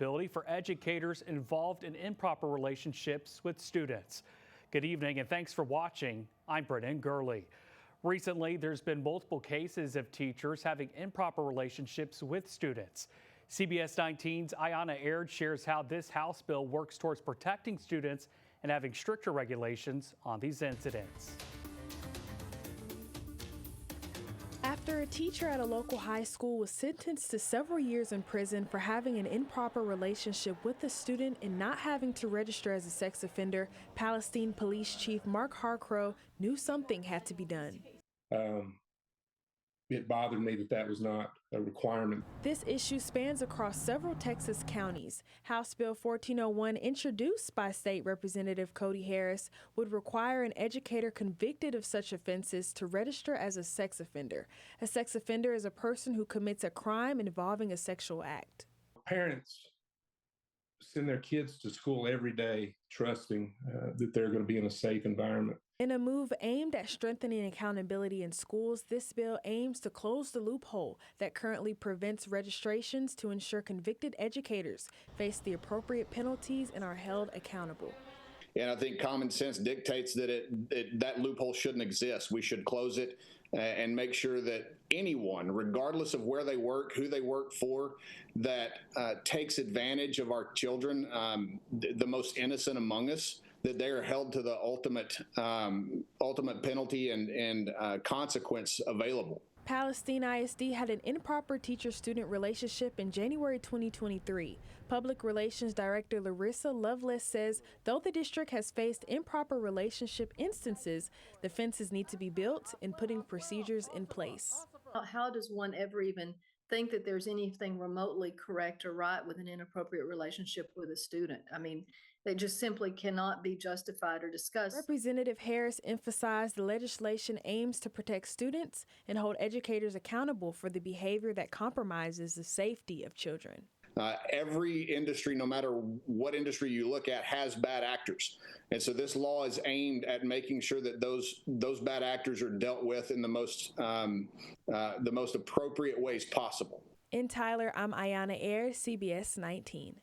responsibility for educators involved in improper relationships with students. Good evening and thanks for watching. I'm Brennan Gurley. Recently, there's been multiple cases of teachers having improper relationships with students. CBS 19's Ayanna Aird shares how this House bill works towards protecting students and having stricter regulations on these incidents. After a teacher at a local high school was sentenced to several years in prison for having an improper relationship with a student and not having to register as a sex offender, Palestine Police Chief Mark Harcrow knew something had to be done. It bothered me that was not a requirement. This issue spans across several Texas counties. House Bill 1401, introduced by State Representative Cody Harris, would require an educator convicted of such offenses to register as a sex offender. A sex offender is a person who commits a crime involving a sexual act. Parents send their kids to school every day trusting that they're going to be in a safe environment. In a move aimed at strengthening accountability in schools, this bill aims to close the loophole that currently prevents registrations to ensure convicted educators face the appropriate penalties and are held accountable. And I think common sense dictates that that loophole shouldn't exist. We should close it and make sure that anyone, regardless of where they work, who they work for, that takes advantage of our children, the most innocent among us, that they are held to the ultimate penalty and consequence available. Palestine ISD had an improper teacher-student relationship in January 2023. Public Relations Director Larissa Loveless says though the district has faced improper relationship instances, the fences need to be built and putting procedures in place. How does one ever even think that there's anything remotely correct or right with an inappropriate relationship with a student? I mean, they just simply cannot be justified or discussed. Representative Harris emphasized the legislation aims to protect students and hold educators accountable for the behavior that compromises the safety of children. Every industry, no matter what industry you look at, has bad actors. And so this law is aimed at making sure that those bad actors are dealt with in the most appropriate ways possible. In Tyler, I'm Ayanna Aird, CBS 19.